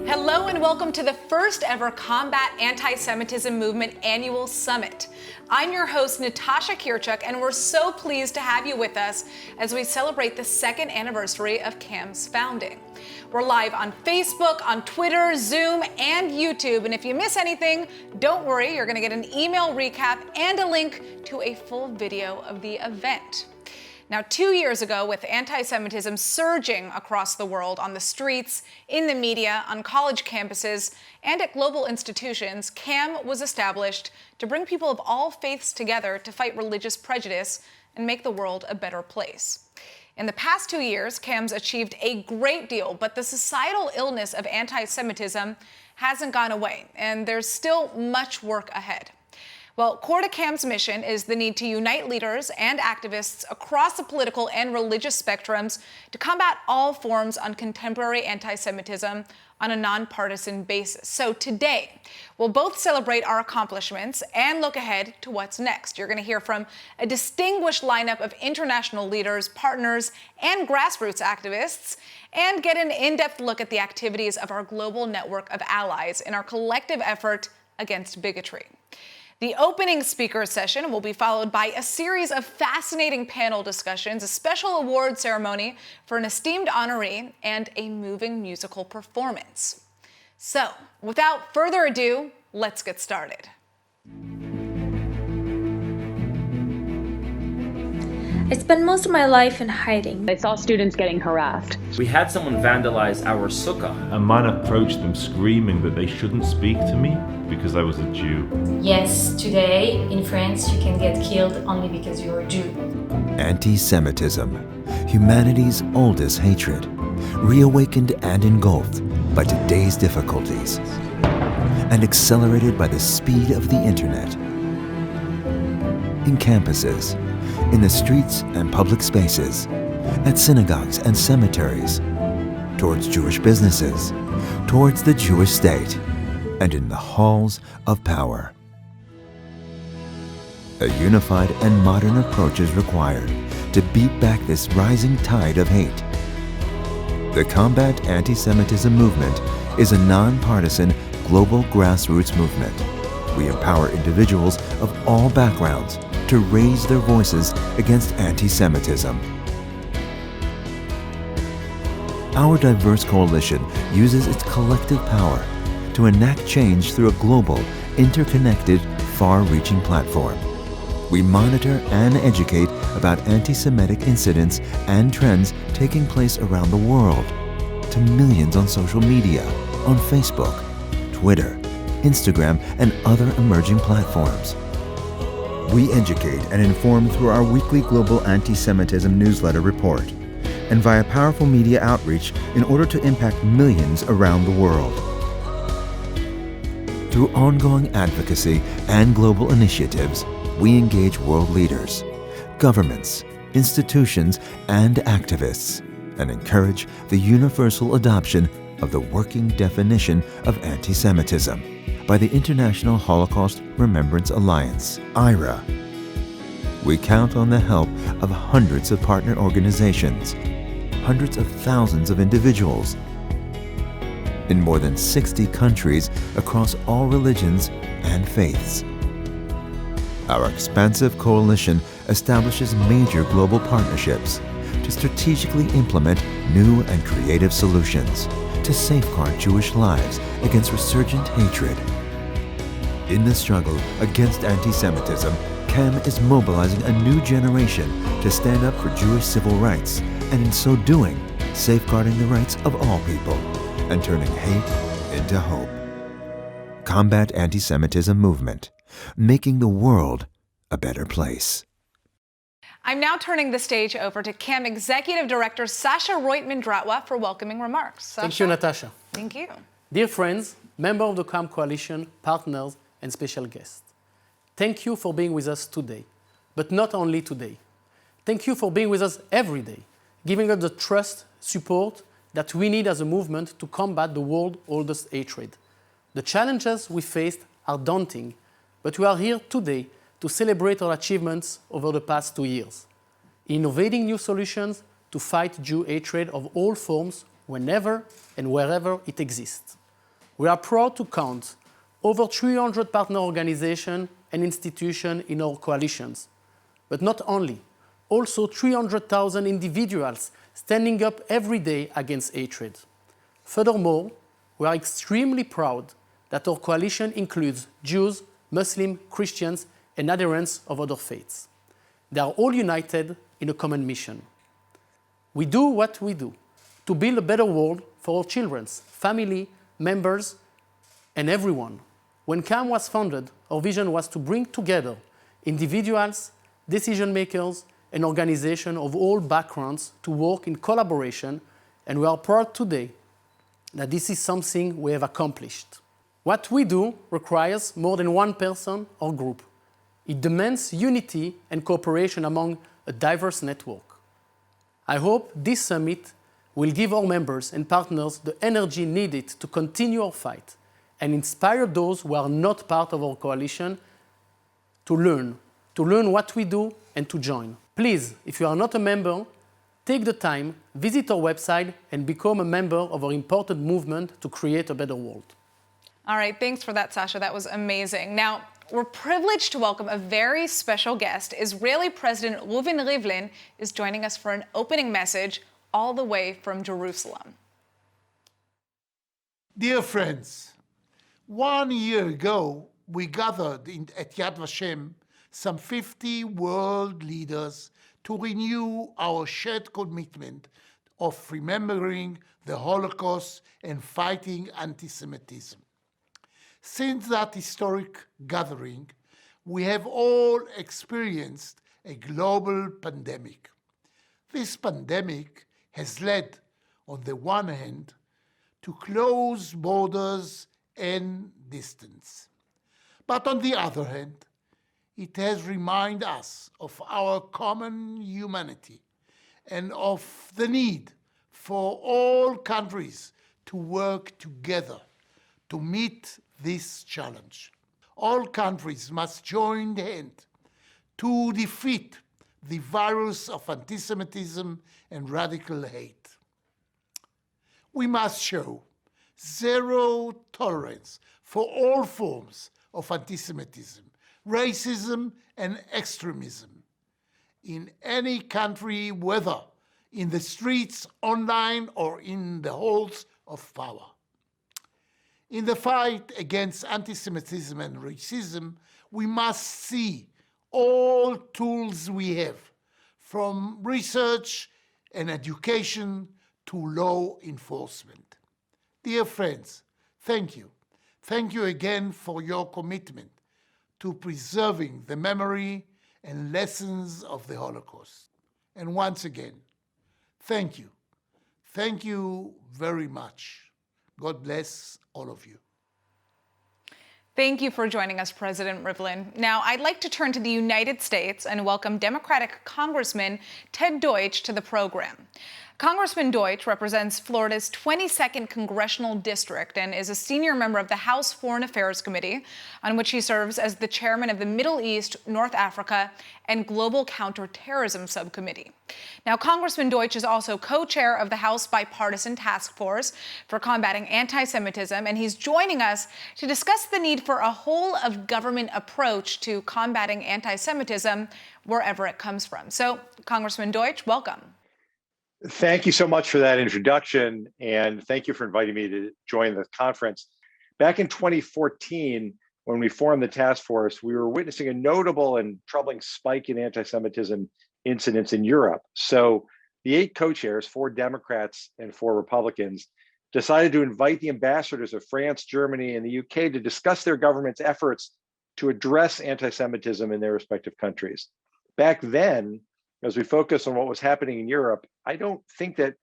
Hello and welcome to the first ever Combat Anti-Semitism Movement Annual Summit. I'm your host, Natasha Kirchuk, and we're so pleased to have you with us as we celebrate the second anniversary of CAM's founding. We're live on Facebook, on Twitter, Zoom, and YouTube, and if you miss anything, don't worry, you're gonna get an email recap and a link to a full video of the event. Now, 2 years ago, with anti-Semitism surging across the world on the streets, in the media, on college campuses, and at global institutions, CAM was established to bring people of all faiths together to fight religious prejudice and make the world a better place. In the past 2 years, CAM's achieved a great deal, but the societal illness of anti-Semitism hasn't gone away, and there's still much work ahead. Well, core to CAM's mission is the need to unite leaders and activists across the political and religious spectrums to combat all forms of contemporary anti-Semitism on a nonpartisan basis. So today, we'll both celebrate our accomplishments and look ahead to what's next. You're going to hear from a distinguished lineup of international leaders, partners, and grassroots activists, and get an in-depth look at the activities of our global network of allies in our collective effort against bigotry. The opening speaker session will be followed by a series of fascinating panel discussions, a special award ceremony for an esteemed honoree, and a moving musical performance. So, without further ado, let's get started. I spent most of my life in hiding. I saw students getting harassed. We had someone vandalize our sukkah. A man approached them screaming that they shouldn't speak to me because I was a Jew. Yes, today in France you can get killed only because you're a Jew. Anti-Semitism, humanity's oldest hatred, reawakened and engulfed by today's difficulties, and accelerated by the speed of the internet. In campuses, in the streets and public spaces, at synagogues and cemeteries, towards Jewish businesses, towards the Jewish state, and in the halls of power. A unified and modern approach is required to beat back this rising tide of hate. The Combat Anti-Semitism Movement is a nonpartisan global grassroots movement. We empower individuals of all backgrounds to raise their voices against anti-Semitism. Our diverse coalition uses its collective power to enact change through a global, interconnected, far-reaching platform. We monitor and educate about anti-Semitic incidents and trends taking place around the world, to millions on social media, on Facebook, Twitter, Instagram, and other emerging platforms. We educate and inform through our weekly Global Anti-Semitism newsletter report and via powerful media outreach in order to impact millions around the world. Through ongoing advocacy and global initiatives, we engage world leaders, governments, institutions, and activists, and encourage the universal adoption of the working definition of anti-Semitism by the International Holocaust Remembrance Alliance, IHRA. We count on the help of hundreds of partner organizations, hundreds of thousands of individuals, in more than 60 countries across all religions and faiths. Our expansive coalition establishes major global partnerships to strategically implement new and creative solutions to safeguard Jewish lives against resurgent hatred. In the struggle against anti-Semitism, CAM is mobilizing a new generation to stand up for Jewish civil rights, and in so doing, safeguarding the rights of all people and turning hate into hope. Combat Anti-Semitism Movement, making the world a better place. I'm now turning the stage over to CAM Executive Director Sasha Roitman-Dratwa for welcoming remarks. Sasha? Thank you, Natasha. Thank you. Dear friends, members of the CAM Coalition, partners, and special guests, thank you for being with us today, but not only today. Thank you for being with us every day, giving us the trust, support that we need as a movement to combat the world's oldest hatred. The challenges we faced are daunting, but we are here today to celebrate our achievements over the past 2 years, innovating new solutions to fight Jew hatred of all forms whenever and wherever it exists. We are proud to count over 300 partner organizations and institutions in our coalitions. But not only, also 300,000 individuals standing up every day against hatred. Furthermore, we are extremely proud that our coalition includes Jews, Muslims, Christians, and adherents of other faiths. They are all united in a common mission. We do what we do to build a better world for our children, family, members, and everyone. When CAM was founded, our vision was to bring together individuals, decision makers, and organizations of all backgrounds to work in collaboration, and we are proud today that this is something we have accomplished. What we do requires more than one person or group. It demands unity and cooperation among a diverse network. I hope this summit will give our members and partners the energy needed to continue our fight and inspire those who are not part of our coalition to learn what we do and to join. Please, if you are not a member, take the time, visit our website, and become a member of our important movement to create a better world. All right, thanks for that, Sasha. That was amazing. Now, we're privileged to welcome a very special guest. Israeli President Reuven Rivlin is joining us for an opening message all the way from Jerusalem. Dear friends, 1 year ago, we gathered at Yad Vashem some 50 world leaders to renew our shared commitment of remembering the Holocaust and fighting anti-Semitism. Since that historic gathering, we have all experienced a global pandemic. This pandemic has led, on the one hand, to close borders and distance. But on the other hand, it has reminded us of our common humanity and of the need for all countries to work together to meet this challenge. All countries must join hand to defeat the virus of anti-Semitism and radical hate. We must show zero tolerance for all forms of anti-Semitism, racism, and extremism in any country, whether in the streets, online, or in the halls of power. In the fight against anti-Semitism and racism, we must see all tools we have, from research and education to law enforcement. Dear friends, thank you. Thank you again for your commitment to preserving the memory and lessons of the Holocaust. And once again, thank you. Thank you very much. God bless all of you. Thank you for joining us, President Rivlin. Now, I'd like to turn to the United States and welcome Democratic Congressman Ted Deutsch to the program. Congressman Deutsch represents Florida's 22nd Congressional District and is a senior member of the House Foreign Affairs Committee, on which he serves as the chairman of the Middle East, North Africa, and Global Counterterrorism Subcommittee. Now, Congressman Deutsch is also co-chair of the House Bipartisan Task Force for Combating Anti-Semitism, and he's joining us to discuss the need for a whole-of-government approach to combating anti-Semitism wherever it comes from. So, Congressman Deutsch, welcome. Thank you so much for that introduction, and thank you for inviting me to join the conference. Back in 2014, when we formed the task force, we were witnessing a notable and troubling spike in anti-Semitism incidents in Europe. So the 8 co-chairs, 4 Democrats and 4 Republicans, decided to invite the ambassadors of France, Germany, and the UK to discuss their government's efforts to address anti-Semitism in their respective countries. Back then, as we focus on what was happening in Europe, I don't think that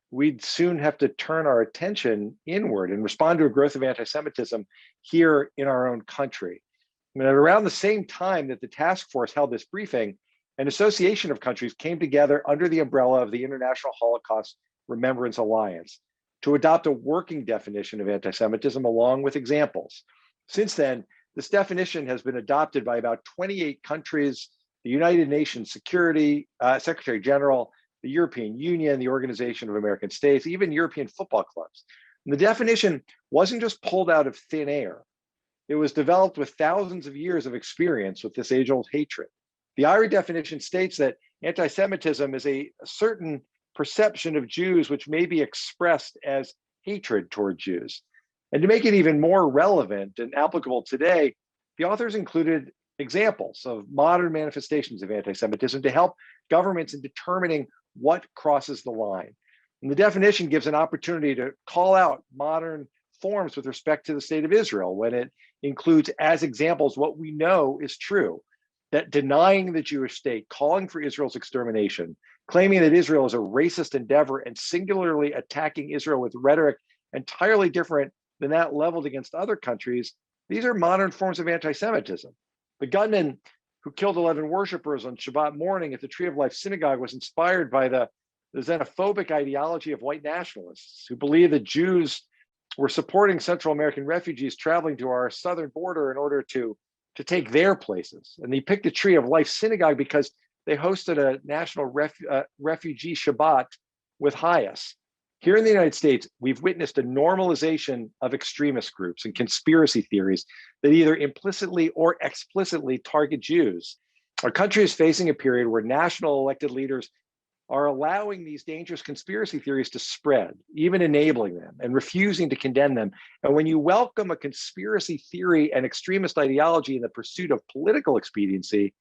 we'd soon have to turn our attention inward and respond to a growth of anti-Semitism here in our own country. I mean, around the same time that the task force held this briefing, an association of countries came together under the umbrella of the International Holocaust Remembrance Alliance to adopt a working definition of anti-Semitism along with examples. Since then, this definition has been adopted by about 28 countries, the United Nations Security Secretary General, the European Union, the Organization of American States, even European football clubs. And the definition wasn't just pulled out of thin air. It was developed with thousands of years of experience with this age-old hatred. The IHRA definition states that anti-Semitism is a certain perception of Jews which may be expressed as hatred toward Jews. And to make it even more relevant and applicable today, the authors included examples of modern manifestations of anti-Semitism to help governments in determining what crosses the line. And the definition gives an opportunity to call out modern forms with respect to the state of Israel when it includes as examples what we know is true, that denying the Jewish state, calling for Israel's extermination, claiming that Israel is a racist endeavor, and singularly attacking Israel with rhetoric entirely different than that leveled against other countries, these are modern forms of anti-Semitism. The gunman who killed 11 worshipers on Shabbat morning at the Tree of Life Synagogue was inspired by the xenophobic ideology of white nationalists who believed that Jews were supporting Central American refugees traveling to our southern border in order to take their places. And he picked the Tree of Life Synagogue because they hosted a national refugee Shabbat with Hayas. Here in the United States, we've witnessed a normalization of extremist groups and conspiracy theories that either implicitly or explicitly target Jews. Our country is facing a period where national elected leaders are allowing these dangerous conspiracy theories to spread, even enabling them and refusing to condemn them. And when you welcome a conspiracy theory and extremist ideology in the pursuit of political expediency,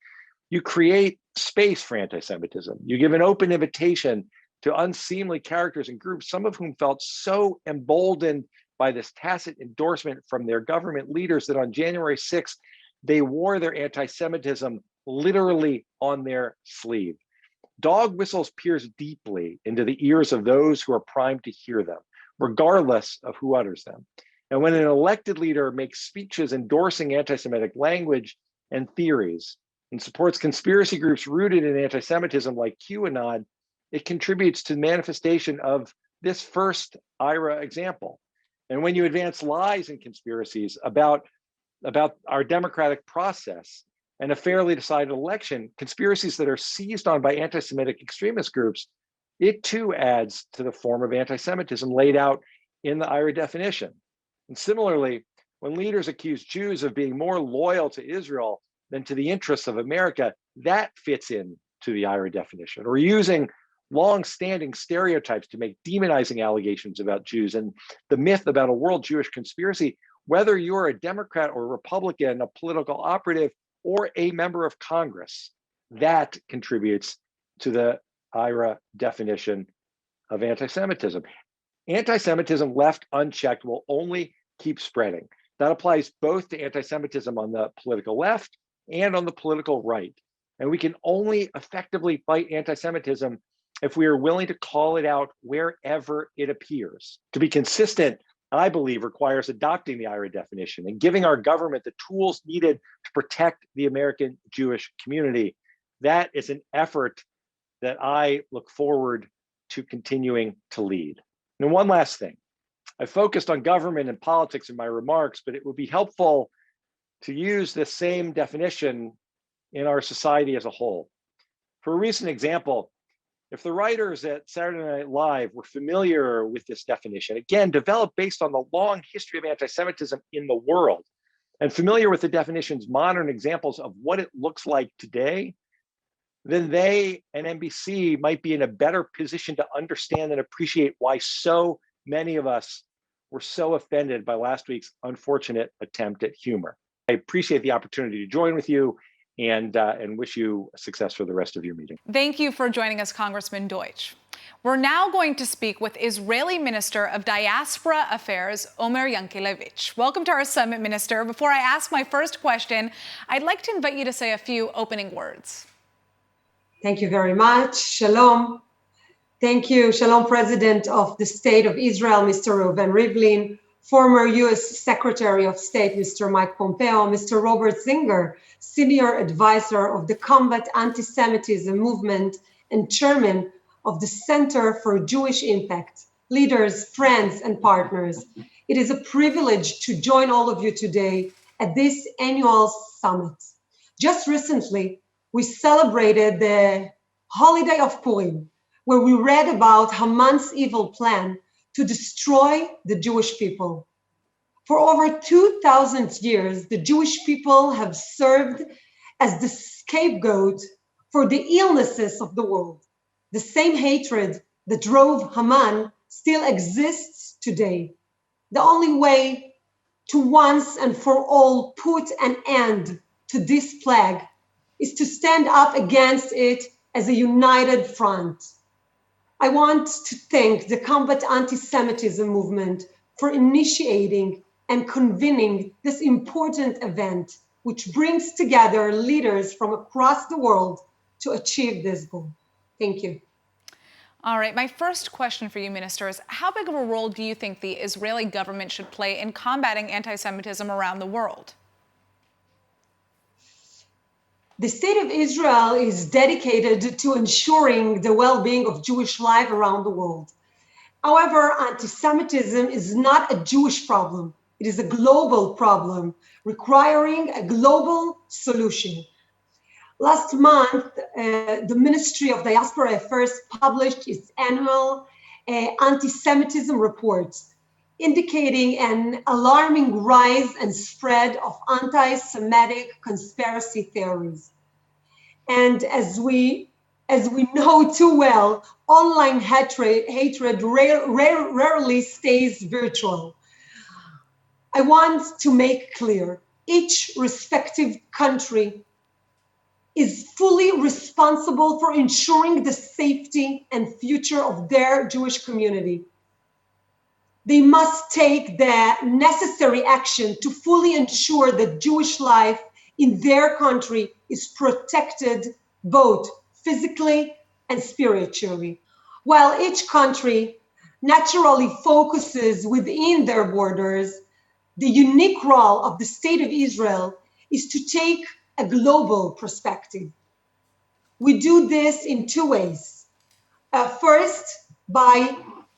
you create space for anti-Semitism. You give an open invitation to unseemly characters and groups, some of whom felt so emboldened by this tacit endorsement from their government leaders that on January 6th, they wore their anti-Semitism literally on their sleeve. Dog whistles pierce deeply into the ears of those who are primed to hear them, regardless of who utters them. And when an elected leader makes speeches endorsing anti-Semitic language and theories and supports conspiracy groups rooted in anti-Semitism like QAnon, it contributes to the manifestation of this first IHRA example. And when you advance lies and conspiracies about our democratic process and a fairly decided election, conspiracies that are seized on by anti-Semitic extremist groups, it too adds to the form of anti-Semitism laid out in the IHRA definition. And similarly, when leaders accuse Jews of being more loyal to Israel than to the interests of America, that fits in to the IHRA definition. Or using long-standing stereotypes to make demonizing allegations about Jews and the myth about a world Jewish conspiracy, whether you're a Democrat or Republican, a political operative, or a member of Congress, that contributes to the IHRA definition of anti-Semitism. Anti-Semitism left unchecked will only keep spreading. That applies both to anti-Semitism on the political left and on the political right. And we can only effectively fight anti-Semitism if we are willing to call it out wherever it appears. To be consistent, I believe, requires adopting the IHRA definition and giving our government the tools needed to protect the American Jewish community. That is an effort that I look forward to continuing to lead. And one last thing. I focused on government and politics in my remarks, but it would be helpful to use this same definition in our society as a whole. For a recent example, if the writers at Saturday Night Live were familiar with this definition, again, developed based on the long history of anti-Semitism in the world, and familiar with the definition's modern examples of what it looks like today, then they and NBC might be in a better position to understand and appreciate why so many of us were so offended by last week's unfortunate attempt at humor. I appreciate the opportunity to join with you and wish you success for the rest of your meeting. Thank you for joining us, Congressman Deutsch. We're now going to speak with Israeli Minister of Diaspora Affairs, Omer Yankelevich. Welcome to our summit, Minister. Before I ask my first question, I'd like to invite you to say a few opening words. Thank you very much. Shalom. Thank you. Shalom, President of the State of Israel, Mr. Reuven Rivlin, former U.S. Secretary of State, Mr. Mike Pompeo, Mr. Robert Singer, Senior Advisor of the Combat Anti-Semitism Movement and Chairman of the Center for Jewish Impact, leaders, friends, and partners. It is a privilege to join all of you today at this annual summit. Just recently, we celebrated the holiday of Purim, where we read about Haman's evil plan to destroy the Jewish people. For over 2,000 years, the Jewish people have served as the scapegoat for the illnesses of the world. The same hatred that drove Haman still exists today. The only way to once and for all put an end to this plague is to stand up against it as a united front. I want to thank the Combat Anti-Semitism movement for initiating and convening this important event, which brings together leaders from across the world to achieve this goal. Thank you. All right, my first question for you, Minister, is how big of a role do you think the Israeli government should play in combating anti-Semitism around the world? The State of Israel is dedicated to ensuring the well-being of Jewish life around the world. However, anti-Semitism is not a Jewish problem. It is a global problem requiring a global solution. Last month, the Ministry of Diaspora Affairs published its annual anti-Semitism report, indicating an alarming rise and spread of anti-Semitic conspiracy theories. And as we know too well, online hatred rarely stays virtual. I want to make clear, each respective country is fully responsible for ensuring the safety and future of their Jewish community. They must take the necessary action to fully ensure that Jewish life in their country is protected both physically and spiritually. While each country naturally focuses within their borders, the unique role of the State of Israel is to take a global perspective. We do this in two ways. First, by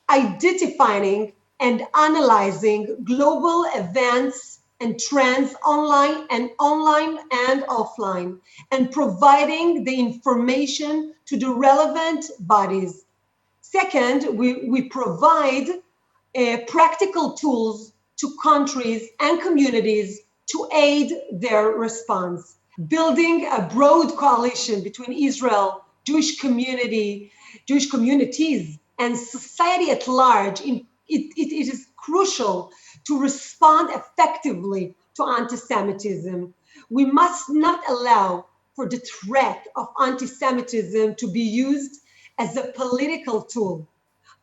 identifying and analyzing global events and trends online and offline, and providing the information to the relevant bodies. Second, we provide practical tools to countries and communities to aid their response. Building a broad coalition between Israel, Jewish communities, and society at large, it is crucial to respond effectively to anti-Semitism. We must not allow for the threat of anti-Semitism to be used as a political tool.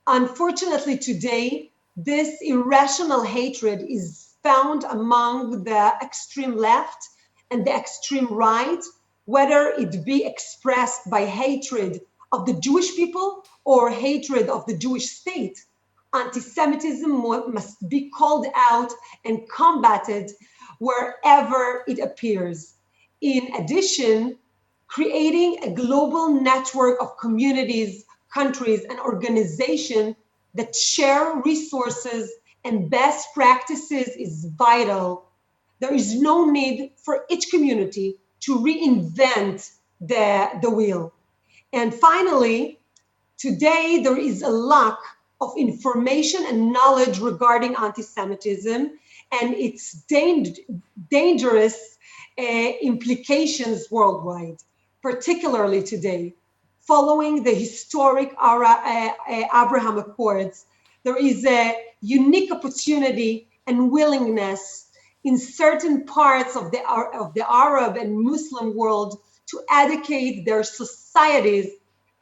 Unfortunately, today, this irrational hatred is found among the extreme left and the extreme right, whether it be expressed by hatred of the Jewish people or hatred of the Jewish state. Anti-Semitism must be called out and combated wherever it appears. In addition, creating a global network of communities, countries, and organizations that share resources and best practices is vital. There is no need for each community to reinvent the wheel. And finally, today there is a lack of information and knowledge regarding anti-Semitism and its dangerous implications worldwide, particularly today. Following the historic Abraham Accords, there is a unique opportunity and willingness in certain parts of the Arab and Muslim world to educate their societies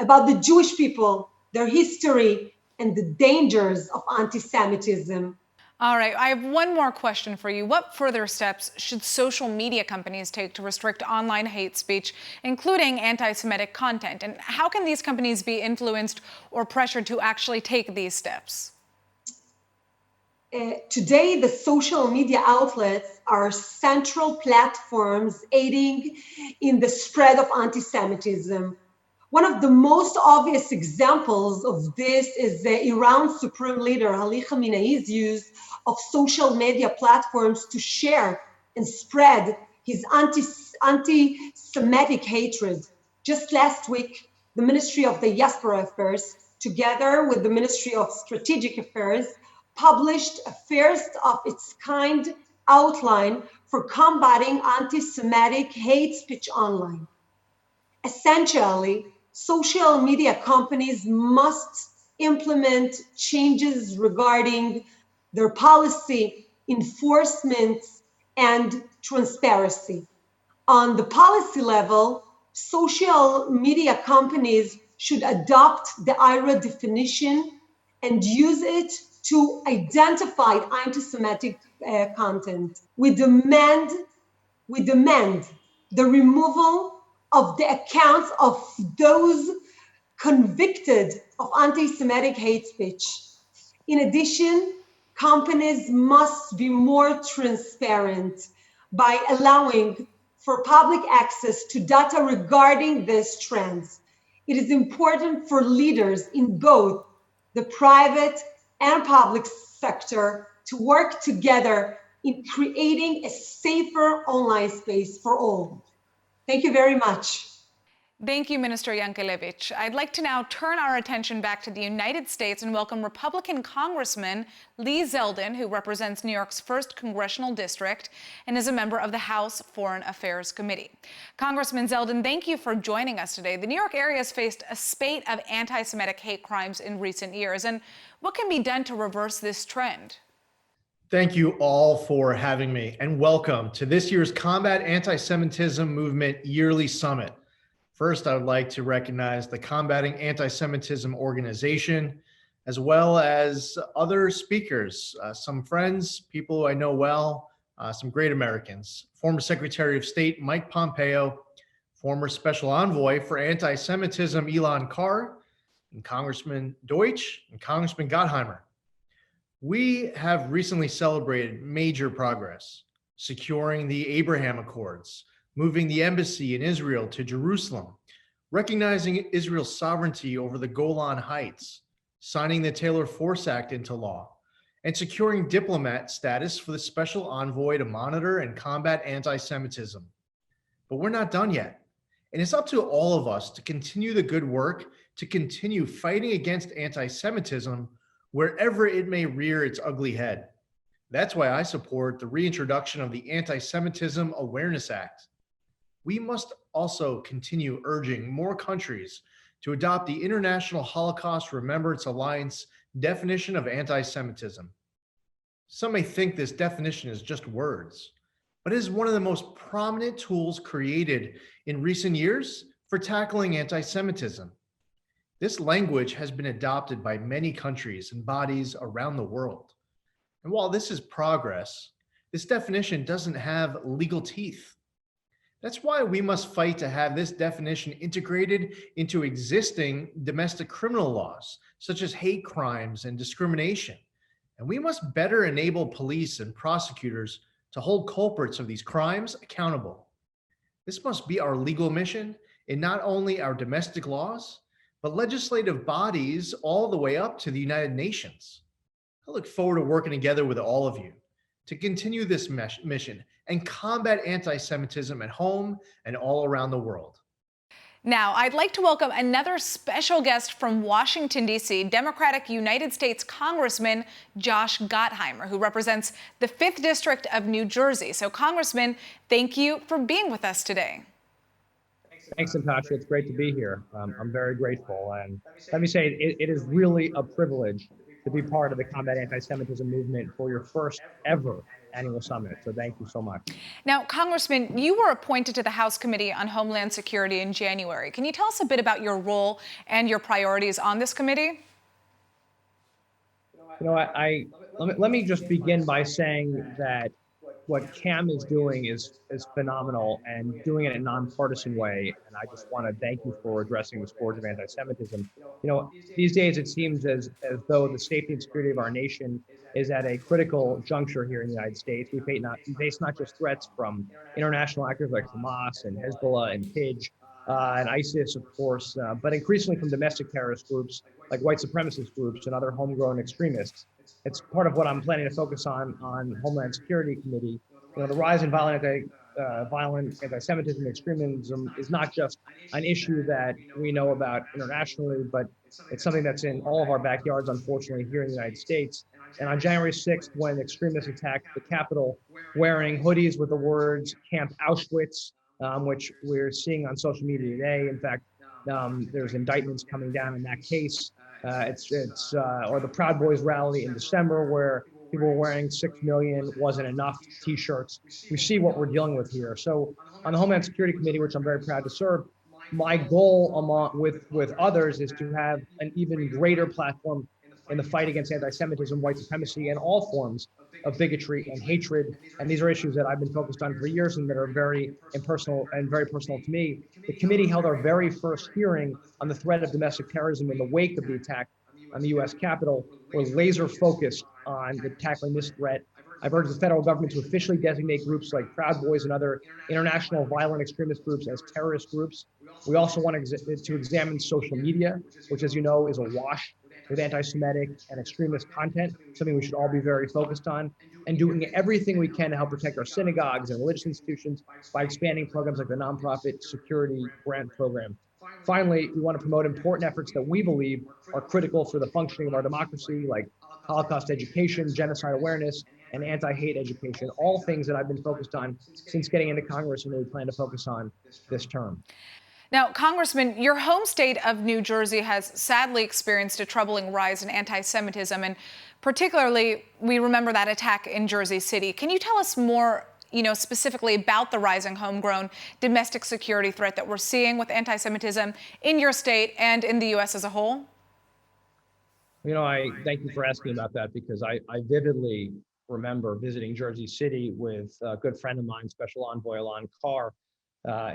about the Jewish people, their history, and the dangers of anti-Semitism. All right, I have one more question for you. What further steps should social media companies take to restrict online hate speech, including anti-Semitic content? And how can these companies be influenced or pressured to actually take these steps? Today, the social media outlets are central platforms aiding in the spread of anti-Semitism. One of the most obvious examples of this is Iran's supreme leader, Ali Khamenei's use of social media platforms to share and spread his anti-Semitic hatred. Just last week, the Ministry of Diaspora Affairs together with the Ministry of Strategic Affairs, published a first of its kind outline for combating anti-Semitic hate speech online. Essentially, social media companies must implement changes regarding their policy, enforcement, and transparency. On the policy level, social media companies should adopt the IRA definition and use it to identify anti-Semitic content. We demand the removal of the accounts of those convicted of anti-Semitic hate speech. In addition, companies must be more transparent by allowing for public access to data regarding these trends. It is important for leaders in both the private and public sector to work together in creating a safer online space for all. Thank you very much. Thank you, Minister Yankelevich. I'd like to now turn our attention back to the United States and welcome Republican Congressman Lee Zeldin, who represents New York's 1st Congressional District and is a member of the House Foreign Affairs Committee. Congressman Zeldin, thank you for joining us today. The New York area has faced a spate of anti-Semitic hate crimes in recent years, and what can be done to reverse this trend? Thank you all for having me, and welcome to this year's Combat Anti-Semitism Movement Yearly Summit. First, I would like to recognize the Combating Anti-Semitism organization, as well as other speakers, some friends, people who I know well, some great Americans. Former Secretary of State Mike Pompeo, former Special Envoy for Anti-Semitism Elon Carr, and Congressman Deutsch and Congressman Gottheimer. We have recently celebrated major progress, securing the Abraham Accords, moving the embassy in Israel to Jerusalem, recognizing Israel's sovereignty over the Golan Heights, signing the Taylor Force Act into law, and securing diplomat status for the special envoy to monitor and combat anti-Semitism. But we're not done yet. And it's up to all of us to continue the good work, to continue fighting against anti-Semitism wherever it may rear its ugly head. That's why I support the reintroduction of the Anti-Semitism Awareness Act. We must also continue urging more countries to adopt the International Holocaust Remembrance Alliance definition of anti-Semitism. Some may think this definition is just words, but it is one of the most prominent tools created in recent years for tackling anti-Semitism. This language has been adopted by many countries and bodies around the world. And while this is progress, this definition doesn't have legal teeth. That's why we must fight to have this definition integrated into existing domestic criminal laws, such as hate crimes and discrimination. And we must better enable police and prosecutors to hold culprits of these crimes accountable. This must be our legal mission in not only our domestic laws, but legislative bodies all the way up to the United Nations. I look forward to working together with all of you to continue this mission and combat anti-Semitism at home and all around the world. Now, I'd like to welcome another special guest from Washington, D.C., Democratic United States Congressman Josh Gottheimer, who represents the 5th District of New Jersey. So, Congressman, thank you for being with us today. Thanks, Natasha. It's great to be here. I'm very grateful. And let me say, it is really a privilege to be part of the Combat Anti-Semitism movement for your first ever annual summit. So thank you so much. Now, Congressman, you were appointed to the House Committee on Homeland Security in January. Can you tell us a bit about your role and your priorities on this committee? You know, let me just begin by saying that what CAM is doing is phenomenal and doing it in a nonpartisan way. And I just want to thank you for addressing the scourge of anti-Semitism. You know, these days it seems as though the safety and security of our nation is at a critical juncture here in the United States. We face not just threats from international actors like Hamas and Hezbollah and PIJ and ISIS, of course, but increasingly from domestic terrorist groups like white supremacist groups and other homegrown extremists. It's part of what I'm planning to focus on Homeland Security Committee. You know, the rise in violent violent anti-Semitism, extremism is not just an issue that we know about internationally, but it's something that's in all of our backyards, unfortunately, here in the United States. And on January 6th, when extremists attacked the Capitol wearing hoodies with the words Camp Auschwitz, which we're seeing on social media today. In fact, there's indictments coming down in that case. Or the Proud Boys rally in December, where people were wearing 6 million wasn't enough t-shirts. We see what we're dealing with here. So on the Homeland Security Committee, which I'm very proud to serve, my goal with others is to have an even greater platform in the fight against anti-Semitism, white supremacy, and all forms of bigotry and hatred. And these are issues that I've been focused on for years and that are very impersonal and very personal to me. The committee held our very first hearing on the threat of domestic terrorism in the wake of the attack on the US Capitol. We're laser focused on tackling this threat. I've urged the federal government to officially designate groups like Proud Boys and other international violent extremist groups as terrorist groups. We also want to examine social media, which, as you know, is awash with anti-Semitic and extremist content, something we should all be very focused on, and doing everything we can to help protect our synagogues and religious institutions by expanding programs like the Nonprofit Security Grant Program. Finally, we want to promote important efforts that we believe are critical for the functioning of our democracy, like Holocaust education, genocide awareness, and anti-hate education, all things that I've been focused on since getting into Congress and really plan to focus on this term. Now, Congressman, your home state of New Jersey has sadly experienced a troubling rise in anti-Semitism, and particularly, we remember that attack in Jersey City. Can you tell us more, specifically about the rising homegrown domestic security threat that we're seeing with anti-Semitism in your state and in the U.S. as a whole? I thank you for asking about that, because I vividly remember visiting Jersey City with a good friend of mine, Special Envoy Alon Carr,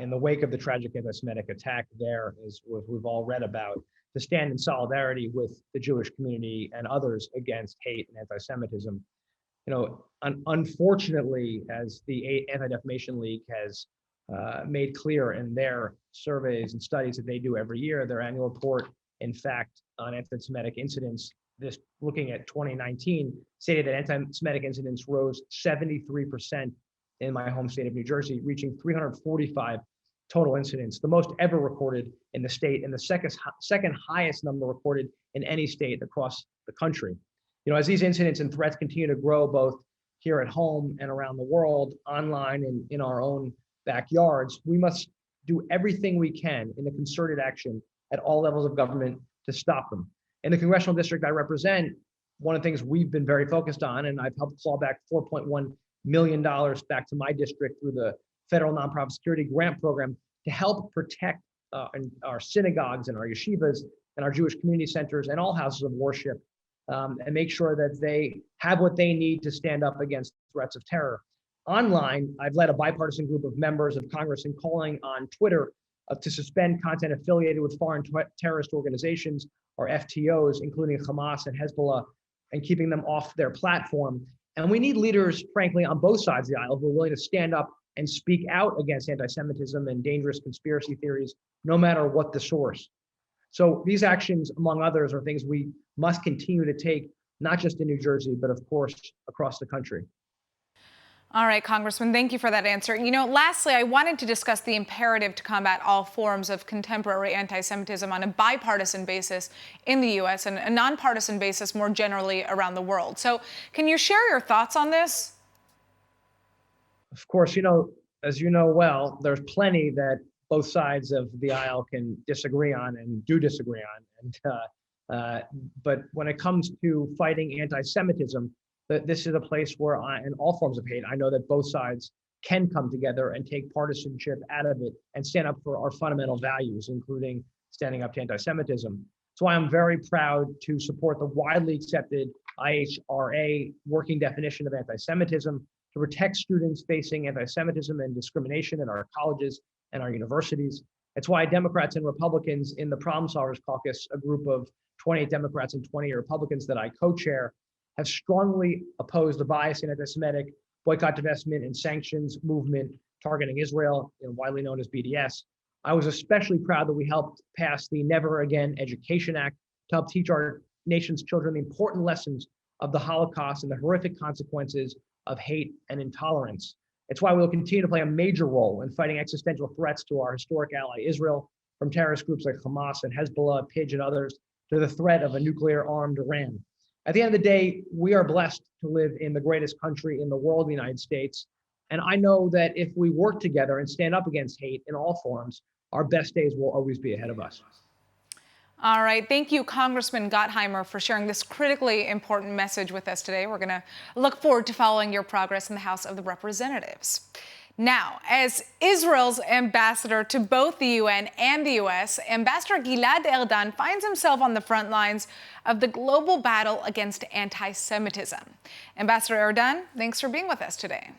in the wake of the tragic anti-Semitic attack there, as we've all read about, to stand in solidarity with the Jewish community and others against hate and anti-Semitism. Unfortunately, as the Anti-Defamation League has made clear in their surveys and studies that they do every year, their annual report, in fact, on anti-Semitic incidents, this looking at 2019, stated that anti-Semitic incidents rose 73% in my home state of New Jersey, reaching 345 total incidents, the most ever recorded in the state, and the second highest number recorded in any state across the country. As these incidents and threats continue to grow, both here at home and around the world, online and in our own backyards, we must do everything we can in a concerted action at all levels of government to stop them. In the congressional district I represent, one of the things we've been very focused on, and I've helped claw back $4.1 million back to my district through the federal nonprofit security grant program to help protect our synagogues and our yeshivas and our Jewish community centers and all houses of worship, and make sure that they have what they need to stand up against threats of terror. Online, I've led a bipartisan group of members of Congress in calling on Twitter to suspend content affiliated with foreign terrorist organizations, or FTOs, including Hamas and Hezbollah, and keeping them off their platform. And we need leaders, frankly, on both sides of the aisle who are willing to stand up and speak out against anti-Semitism and dangerous conspiracy theories, no matter what the source. So these actions, among others, are things we must continue to take, not just in New Jersey, but of course, across the country. All right, Congressman, thank you for that answer. Lastly, I wanted to discuss the imperative to combat all forms of contemporary anti-Semitism on a bipartisan basis in the U.S. and a nonpartisan basis more generally around the world. So can you share your thoughts on this? Of course, as you know well, there's plenty that both sides of the aisle can disagree on and do disagree on. But when it comes to fighting anti-Semitism, this is a place where in all forms of hate, I know that both sides can come together and take partisanship out of it and stand up for our fundamental values, including standing up to anti-Semitism. So I'm very proud to support the widely accepted IHRA working definition of anti-Semitism to protect students facing anti-Semitism and discrimination in our colleges and our universities. It's why Democrats and Republicans in the Problem Solvers Caucus, a group of 28 Democrats and 20 Republicans that I co-chair, have strongly opposed the bias and anti-Semitic boycott, divestment, and sanctions movement targeting Israel, widely known as BDS. I was especially proud that we helped pass the Never Again Education Act to help teach our nation's children the important lessons of the Holocaust and the horrific consequences of hate and intolerance. It's why we will continue to play a major role in fighting existential threats to our historic ally Israel, from terrorist groups like Hamas and Hezbollah, Pidge, and others, to the threat of a nuclear-armed Iran. At the end of the day, we are blessed to live in the greatest country in the world, the United States. And I know that if we work together and stand up against hate in all forms, our best days will always be ahead of us. All right. Thank you, Congressman Gottheimer, for sharing this critically important message with us today. We're going to look forward to following your progress in the House of Representatives. Now, as Israel's ambassador to both the UN and the U.S., Ambassador Gilad Erdan finds himself on the front lines of the global battle against anti-Semitism. Ambassador Erdan, thanks for being with us today.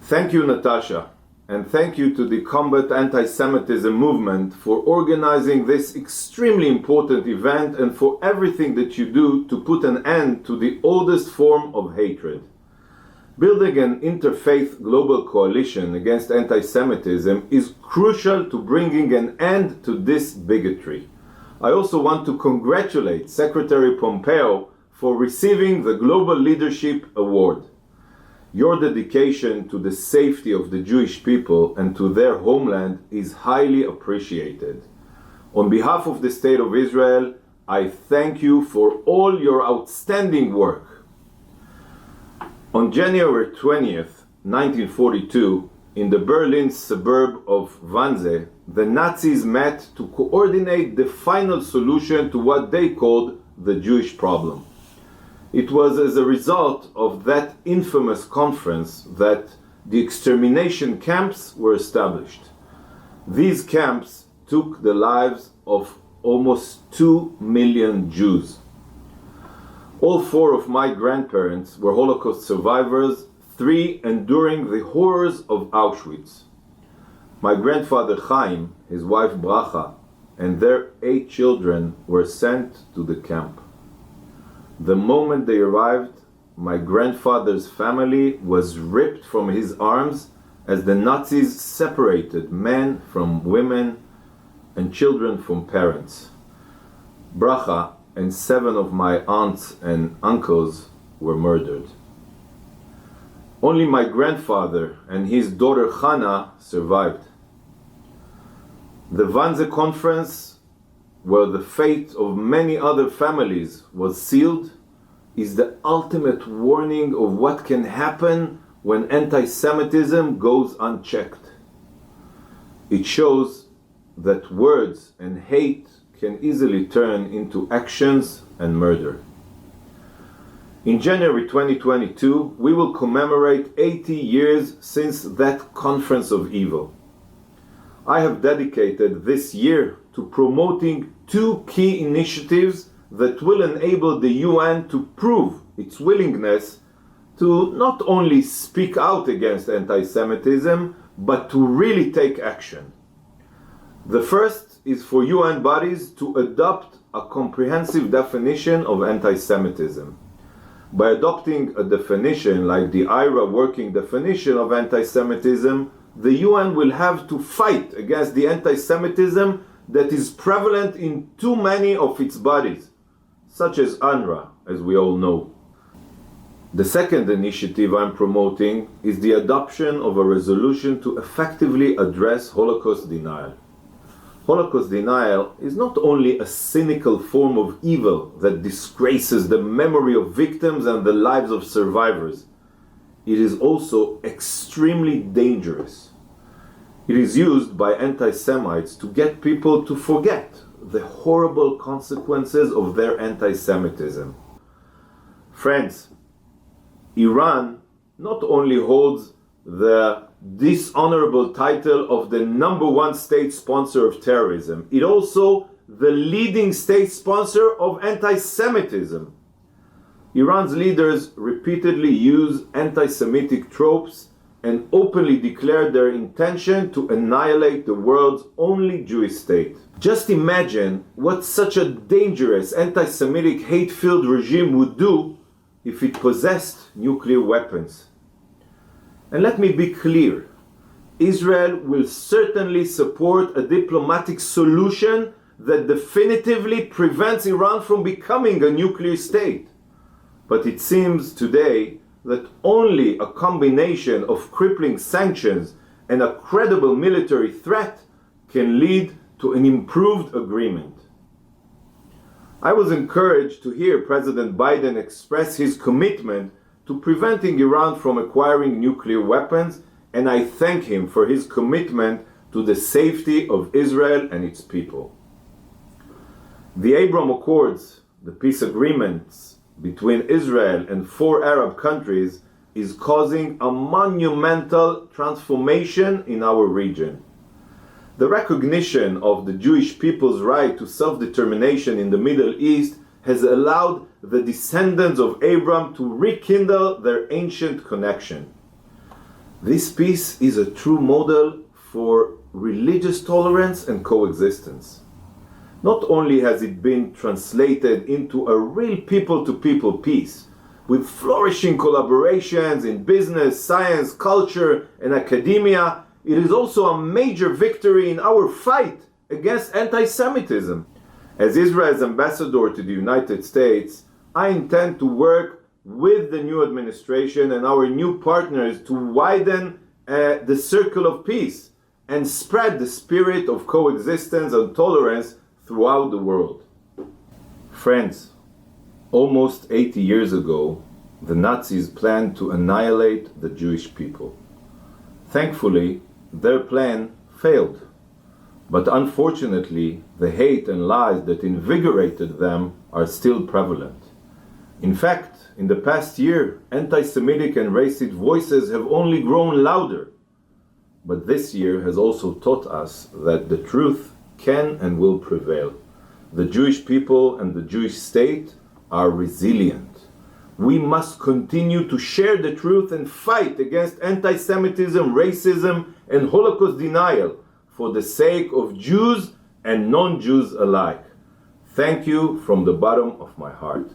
Thank you, Natasha, and thank you to the Combat Anti-Semitism movement for organizing this extremely important event and for everything that you do to put an end to the oldest form of hatred. Building an interfaith global coalition against anti-Semitism is crucial to bringing an end to this bigotry. I also want to congratulate Secretary Pompeo for receiving the Global Leadership Award. Your dedication to the safety of the Jewish people and to their homeland is highly appreciated. On behalf of the State of Israel, I thank you for all your outstanding work. On January 20th, 1942, in the Berlin suburb of Wannsee, the Nazis met to coordinate the final solution to what they called the Jewish problem. It was as a result of that infamous conference that the extermination camps were established. These camps took the lives of almost 2 million Jews. All 4 of my grandparents were Holocaust survivors, 3 enduring the horrors of Auschwitz. My grandfather Chaim, his wife Bracha, and their 8 children were sent to the camp. The moment they arrived, my grandfather's family was ripped from his arms as the Nazis separated men from women and children from parents. Bracha and 7 of my aunts and uncles were murdered. Only my grandfather and his daughter Hannah survived. The Wannsee Conference, where the fate of many other families was sealed, is the ultimate warning of what can happen when anti-Semitism goes unchecked. It shows that words and hate can easily turn into actions and murder. In January 2022, we will commemorate 80 years since that conference of evil. I have dedicated this year to promoting 2 key initiatives that will enable the UN to prove its willingness to not only speak out against anti-Semitism, but to really take action. The first is for UN bodies to adopt a comprehensive definition of anti-Semitism. By adopting a definition like the IRA working definition of anti-Semitism, the UN will have to fight against the anti-Semitism that is prevalent in too many of its bodies, such as UNRWA, as we all know. The second initiative I'm promoting is the adoption of a resolution to effectively address Holocaust denial. Holocaust denial is not only a cynical form of evil that disgraces the memory of victims and the lives of survivors. It is also extremely dangerous. It is used by anti-Semites to get people to forget the horrible consequences of their anti-Semitism. Friends, Iran not only holds the dishonorable title of the #1 state sponsor of terrorism, it also the leading state sponsor of anti-Semitism. Iran's leaders repeatedly use anti-Semitic tropes and openly declare their intention to annihilate the world's only Jewish state. Just imagine what such a dangerous anti-Semitic hate-filled regime would do if it possessed nuclear weapons. And let me be clear, Israel will certainly support a diplomatic solution that definitively prevents Iran from becoming a nuclear state. But it seems today that only a combination of crippling sanctions and a credible military threat can lead to an improved agreement. I was encouraged to hear President Biden express his commitment to preventing Iran from acquiring nuclear weapons, and I thank him for his commitment to the safety of Israel and its people. The Abraham Accords, the peace agreements between Israel and 4 Arab countries, is causing a monumental transformation in our region. The recognition of the Jewish people's right to self-determination in the Middle East has allowed the descendants of Abraham to rekindle their ancient connection. This peace is a true model for religious tolerance and coexistence. Not only has it been translated into a real people-to-people peace, with flourishing collaborations in business, science, culture, and academia, it is also a major victory in our fight against anti-Semitism. As Israel's ambassador to the United States, I intend to work with the new administration and our new partners to widen the circle of peace and spread the spirit of coexistence and tolerance throughout the world. Friends, almost 80 years ago, the Nazis planned to annihilate the Jewish people. Thankfully, their plan failed. But unfortunately, the hate and lies that invigorated them are still prevalent. In fact, in the past year, anti-Semitic and racist voices have only grown louder. But this year has also taught us that the truth can and will prevail. The Jewish people and the Jewish state are resilient. We must continue to share the truth and fight against anti-Semitism, racism, and Holocaust denial for the sake of Jews and non-Jews alike. Thank you from the bottom of my heart.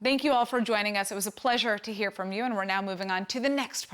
Thank you all for joining us. It was a pleasure to hear from you, and we're now moving on to the next part.